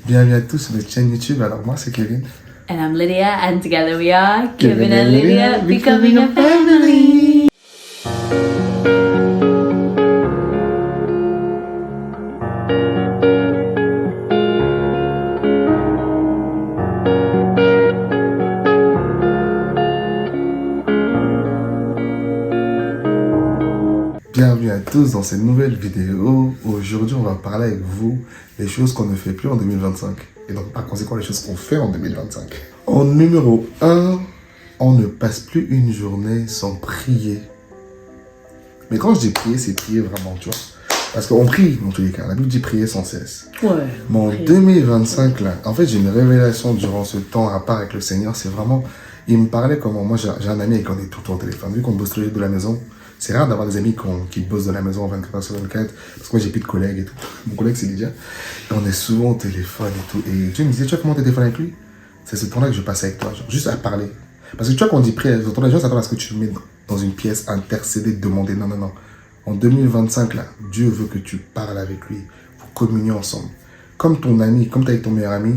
Bienvenue à tous sur notre chaîne YouTube. Alors moi c'est Kevin. And I'm Lydia, and together we are Kevin Kevin and and Lydia, Lydia, becoming a family. Bienvenue à tous dans cette nouvelle vidéo. Aujourd'hui on va parler avec vous des choses qu'on ne fait plus en 2025. Et donc par conséquent les choses qu'on fait en 2025. En numéro 1, on ne passe plus une journée sans prier. Mais quand je dis prier, c'est prier vraiment, tu vois. Parce qu'on prie dans tous les cas. La Bible dit prier sans cesse. Ouais. Mais en 2025, là, en fait, j'ai une révélation durant ce temps à part avec le Seigneur. C'est vraiment, il me parlait comment, moi j'ai un ami avec qui on est tout le temps au téléphone. Vu qu'on bosse tous les deux de la maison, c'est rare d'avoir des amis qui bossent de la maison 24h/24. Parce que moi j'ai plus de collègues et tout. Mon collègue c'est Lydia. Et on est souvent au téléphone et tout. Et Dieu me disait, tu vois comment tu téléphones avec lui? C'est ce temps-là que je passe avec toi, genre, juste à parler. Parce que tu vois, quand on dit prière, les gens s'attendent à ce que tu te mets dans une pièce, intercéder, demander. Non, non, non. En 2025, là, Dieu veut que tu parles avec lui, pour communier ensemble. Comme ton ami, comme tu es avec ton meilleur ami,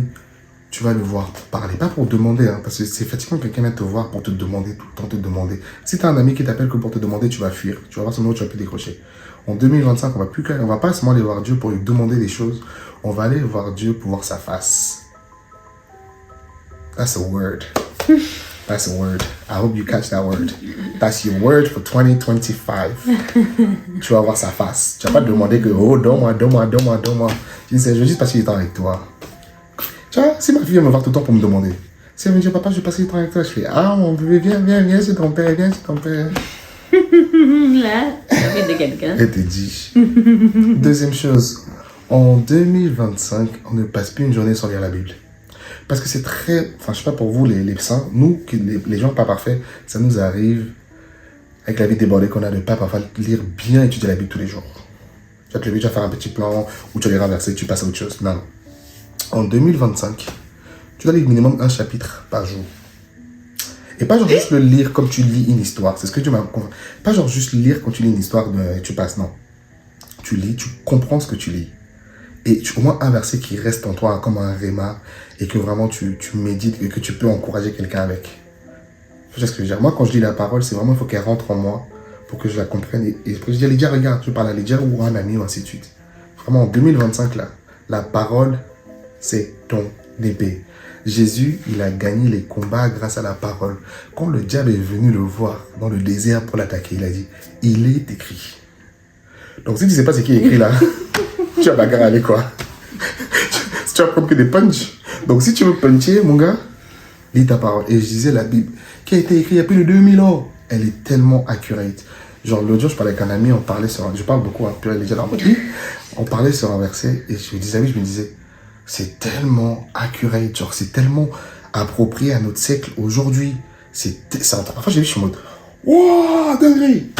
tu vas le voir pour parler. Pas pour demander, hein, parce que c'est fatigant que quelqu'un vienne te voir pour te demander, tout le temps te demander. Si tu as un ami qui t'appelle que pour te demander, tu vas fuir. Tu vas voir son numéro, tu vas plus décrocher. En 2025, on va pas seulement aller voir Dieu pour lui demander des choses. On va aller voir Dieu pour voir sa face. That's a word. That's a word. I hope you catch that word. That's your word for 2025. Tu vas voir sa face. Tu vas pas te demander que, oh, donne-moi. Je veux juste passer du temps avec toi. Tu vois, si ma fille vient me voir tout le temps pour me demander, si elle me dit, papa, je vais passer du temps avec toi, je fais, ah, mon bébé, viens, c'est ton père, viens, c'est ton père. Là, ça fait de quelqu'un. Elle te dit. Deuxième chose, en 2025, on ne passe plus une journée sans lire la Bible. Parce que c'est très, enfin je sais pas pour vous les saints, nous les gens pas parfaits, ça nous arrive avec la vie débordée qu'on a de pas parfois lire bien, étudier la Bible tous les jours. Tu vas te lever, tu vas faire un petit plan, ou tu vas les renverser, tu passes à autre chose. Non. En 2025, tu dois lire minimum un chapitre par jour. Et pas genre juste le lire comme tu lis une histoire, c'est ce que Dieu m'a convaincu. Pas genre juste lire quand tu lis une histoire et tu passes, non. Tu lis, tu comprends ce que tu lis. Et au moins un verset qui reste en toi comme un réma et que vraiment tu médites et que tu peux encourager quelqu'un avec. Tu sais ce que je veux dire? Moi, quand je lis la parole, c'est vraiment, il faut qu'elle rentre en moi pour que je la comprenne. Et je dis à Lydia, regarde, tu parles à Lydia ou à un ami ou ainsi de suite. Vraiment, en 2025, là, la parole, c'est ton épée. Jésus, il a gagné les combats grâce à la parole. Quand le diable est venu le voir dans le désert pour l'attaquer, il a dit, il est écrit. Donc si tu ne sais pas ce qui est écrit là, tu vas bagarrer avec quoi? Tu vas prendre que des punchs. Donc si tu veux puncher, mon gars, lis ta parole. Et je disais la Bible, qui a été écrite il y a plus de 2000 ans. Elle est tellement accurate. Genre l'autre jour, je parlais avec un ami, on parlait sur... Je parle beaucoup, hein, puis déjà dans on parlait sur un verset, et je me disais, c'est tellement accurate, genre c'est tellement approprié à notre siècle aujourd'hui. Parfois j'ai vu, je suis en mode, wow, dinguerie!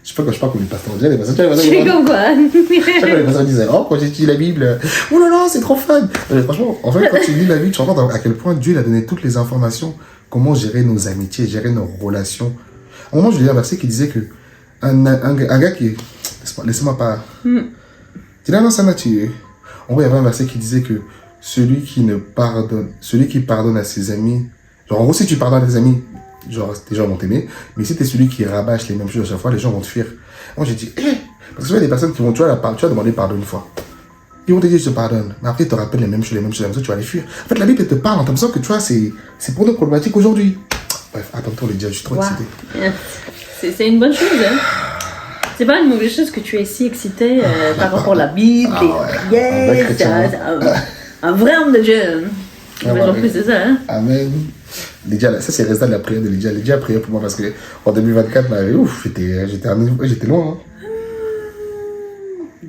Je sais pas comment les pasteurs disaient, les pasteurs Je suis comme quoi. les pasteurs disaient, oh, quand j'étudie la Bible, oh là là, c'est trop fun. Mais franchement, en fait, quand tu lis la Bible, tu te rends compte à quel point Dieu il a donné toutes les informations, comment gérer nos amitiés, gérer nos relations. À un moment, je lisais un verset qui disait que un gars qui... Laissez-moi pas... Tu là, non, ça m'a tué. En gros, il y avait un verset qui disait que celui qui pardonne à ses amis, genre en gros, si tu pardonnes à tes amis, genre, les gens vont t'aimer, mais si t'es celui qui rabâche les mêmes choses à chaque fois, les gens vont te fuir. Moi, j'ai dit, parce que tu vois, des personnes qui vont, tu vas demander pardon une fois. Ils vont te dire, je te pardonne. Mais après, ils te rappellent les mêmes choses, tu vas les fuir. En fait, la Bible, elle te parle, en t'as l'impression que, tu vois, c'est pour nos problématiques aujourd'hui. Bref, attends-toi, les gars, je suis trop excité. C'est une bonne chose, hein. C'est pas une mauvaise chose que tu es si excité par rapport à la Bible, les prières, un vrai homme de Dieu. En plus, c'est ça, hein. Amen. Lydia, ça c'est le résultat de la prière de Lydia. Lydia a prié pour moi parce que en 2024, j'étais loin.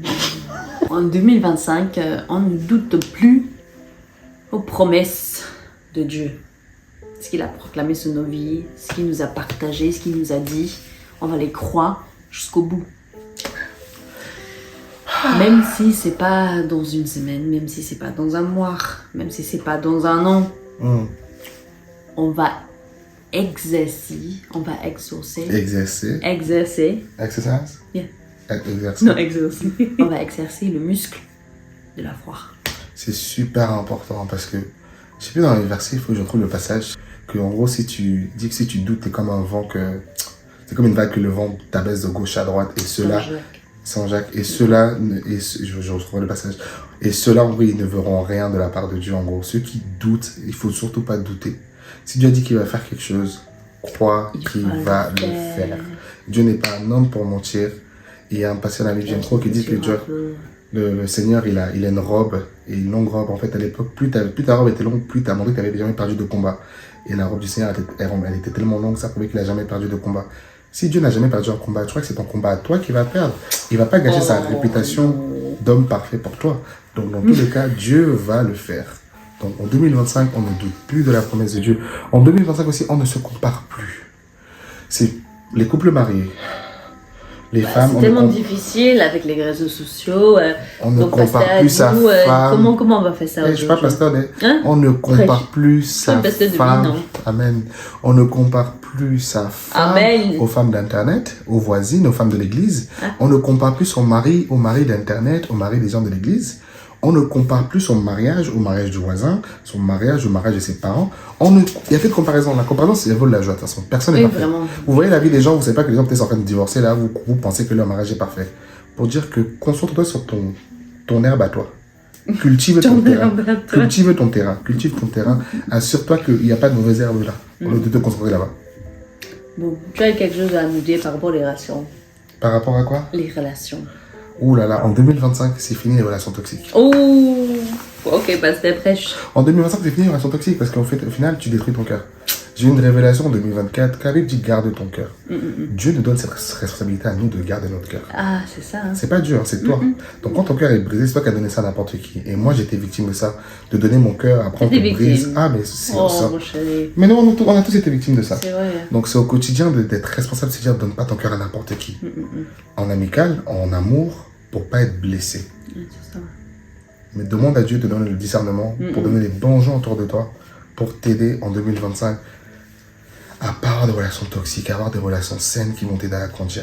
Hein. En 2025, on ne doute plus aux promesses de Dieu. Ce qu'il a proclamé sur nos vies, ce qu'il nous a partagé, ce qu'il nous a dit, on va les croire jusqu'au bout. Même si c'est pas dans une semaine, même si c'est pas dans un mois, même si c'est pas dans un an. On va exercer. Exercer. Yeah. Exercer. Non, exercer. On va exercer le muscle de la foi. C'est super important parce que, je sais plus dans les versets, il faut que je trouve le passage, que en gros, si tu dis que si tu doutes, t'es comme un vent que, c'est comme une vague que le vent t'abaisse de gauche à droite, et cela, Saint Jacques, et cela, je retrouve le passage, et ceux-là, en vrai, ils ne verront rien de la part de Dieu, en gros. Ceux qui doutent, il faut surtout pas douter. Si Dieu a dit qu'il va faire quelque chose, crois qu'il va le faire. Dieu n'est pas un homme pour mentir. Il y a un passage dans la Bible, j'aime trop, qui dit que Dieu, le Seigneur, il a une robe, et une longue robe. En fait, à l'époque, plus ta robe était longue, plus t'as montré que t'avais jamais perdu de combat. Et la robe du Seigneur, elle était tellement longue, ça prouvait qu'il a jamais perdu de combat. Si Dieu n'a jamais perdu un combat, tu crois que c'est ton combat à toi qui va perdre. Il va pas gâcher sa réputation d'homme parfait pour toi. Donc, dans tous les cas, Dieu va le faire. Donc, en 2025, on ne doute plus de la promesse de Dieu. En 2025 aussi, on ne se compare plus. C'est les couples mariés. Les femmes, c'est tellement difficile avec les réseaux sociaux. On ne compare plus sa femme. Comment on va faire ça aujourd'hui? Je suis pas pasteur, mais on ne compare plus sa femme. Amen. On ne compare plus sa femme aux femmes d'Internet, aux voisines, aux femmes de l'église. On ne compare plus son mari au mari d'Internet, au mari des gens de l'église. On ne compare plus son mariage au mariage du voisin, son mariage au mariage de ses parents. Il y a fait de comparaison. La comparaison, c'est le vol de la joie. De toute façon, personne n'est parfait. Vraiment. Vous voyez la vie des gens, vous ne savez pas que les gens peut-être sont en train de divorcer. Là, vous pensez que leur mariage est parfait. Pour dire que concentre-toi sur ton herbe à toi. Cultive ton terrain. Cultive ton terrain. Cultive ton terrain. Assure-toi qu'il n'y a pas de mauvaise herbe là. Au lieu de te concentrer là-bas. Bon, tu as quelque chose à nous dire par rapport aux relations? Par rapport à quoi? Les relations. Ouh là là, en 2025, c'est fini les relations toxiques. Oh, ok, bah c'était prêche. En 2025, c'est fini les relations toxiques parce qu'en fait, au final, tu détruis ton cœur. J'ai eu une révélation en 2024 qu'avait dit garde ton cœur. Dieu nous donne cette responsabilité à nous de garder notre cœur. Ah, c'est ça. Hein. C'est pas Dieu, hein, c'est toi. Donc quand ton cœur est brisé, c'est toi qui as donné ça à n'importe qui. Et moi, j'étais victime de ça, de donner mon cœur, après on te brise. Ah, mais c'est ça. Mais non, on a tous été victimes de ça. C'est vrai. Donc c'est au quotidien d'être responsable, c'est-à-dire donne pas ton cœur à n'importe qui. En amical, en amour, pour pas être blessé. C'est ça. Mais demande à Dieu de donner le discernement pour donner les bons gens autour de toi, pour t'aider en 2025 à pas avoir de relations toxiques, à avoir des relations saines qui vont t'aider à grandir.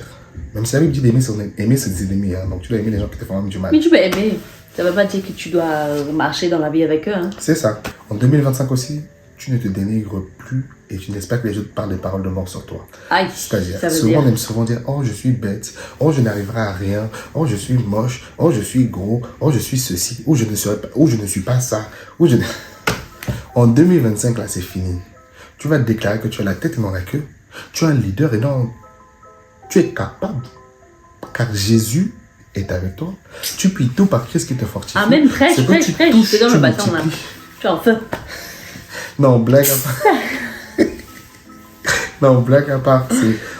Même si la Bible dit d'aimer ses ennemis, hein, donc tu dois aimer les gens qui te font même du mal. Mais tu peux aimer, ça ne veut pas dire que tu dois marcher dans la vie avec eux. Hein. C'est ça. En 2025 aussi, tu ne te dénigres plus et tu n'espères que les gens te parlent des paroles de mort sur toi. Aïe, c'est-à-dire, souvent on aime souvent dire « Oh, je suis bête. Oh, je n'arriverai à rien. Oh, je suis moche. Oh, je suis gros. Oh, je suis ceci. Ou je ne serai pas. Ou je ne suis pas ça. Ou je ne... » En 2025, là, c'est fini. Tu vas déclarer que tu as la tête dans la queue. Tu es un leader et non... Tu es capable. Car Jésus est avec toi. Tu puis tout par Christ qui te fortifie. Amen, prêche. C'est dans le bâton, là. Tu es en feu. Non, blague à part. Non, blague à part.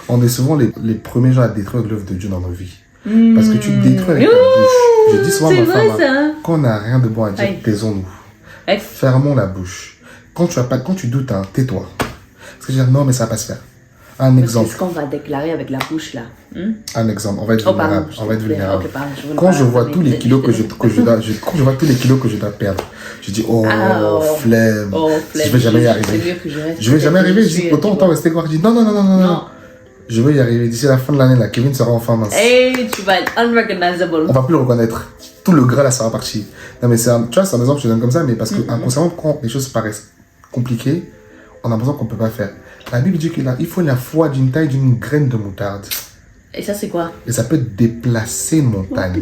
On est souvent les premiers gens à détruire l'œuvre de Dieu dans nos vies. Parce que tu détruis avec ta bouche. Je dis souvent à ma femme, quand on n'a rien de bon à dire, taisons-nous. Fermons la bouche. Quand tu doutes, hein, tais-toi. Parce que je dis, non, mais ça va pas se faire. Un exemple. C'est ce qu'on va déclarer avec la bouche, là. Un exemple. On va être vulnérable. On va être vulnérable. Okay, quand je vois tous les kilos que je dois perdre, je dis, flemme. Je vais jamais y arriver. Je vais jamais arriver. Je dis, autant rester voir. Je dis, non. Je vais y arriver. D'ici la fin de l'année, là, Kevin sera enfin mince. Hey, tu vas être unrecognizable. On va plus le reconnaître. Tout le gras là sera parti. Non, mais tu vois, c'est un exemple que je te donne comme ça, mais parce que inconsciemment, quand les choses paraissent compliquées, on a l'impression qu'on ne peut pas faire. La Bible dit qu'il faut la foi d'une taille d'une graine de moutarde. Et ça, c'est quoi? Et ça peut déplacer une montagne.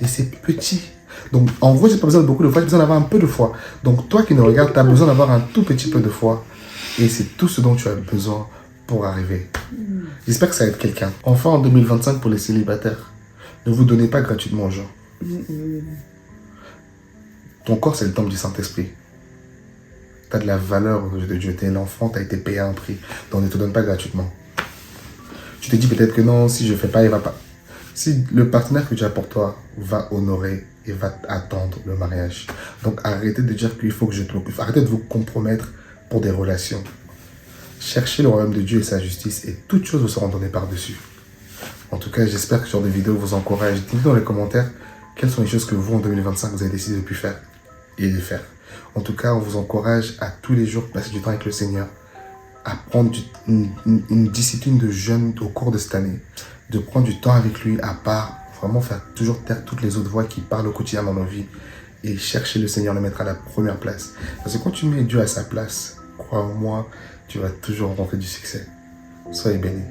Et c'est petit. Donc, en gros, j'ai pas besoin de beaucoup de foi, j'ai besoin d'avoir un peu de foi. Donc, toi qui nous regardes, tu as besoin d'avoir un tout petit peu de foi. Et c'est tout ce dont tu as besoin pour arriver. J'espère que ça va être quelqu'un. Enfin, en 2025, pour les célibataires, ne vous donnez pas gratuitement aux gens. Ton corps, c'est le temple du Saint-Esprit. Tu as de la valeur aux yeux de Dieu. Tu es l'enfant, tu as été payé un prix. Donc ne te donne pas gratuitement. Tu te dis peut-être que non, si je ne fais pas, il ne va pas. Si le partenaire que tu as pour toi va honorer et va attendre le mariage. Donc arrêtez de dire qu'il faut que je te l'occupe. Arrêtez de vous compromettre pour des relations. Cherchez le royaume de Dieu et sa justice et toutes choses vous seront données par-dessus. En tout cas, j'espère que ce genre de vidéo vous encourage. Dites-nous dans les commentaires quelles sont les choses que vous, en 2025, vous avez décidé de plus faire et de faire. En tout cas, on vous encourage à tous les jours passer du temps avec le Seigneur, à prendre une discipline de jeûne au cours de cette année, de prendre du temps avec lui à part, vraiment faire toujours taire toutes les autres voix qui parlent au quotidien dans nos vies et chercher le Seigneur, le mettre à la première place. Parce que quand tu mets Dieu à sa place, crois-moi, tu vas toujours rencontrer du succès. Soyez bénis.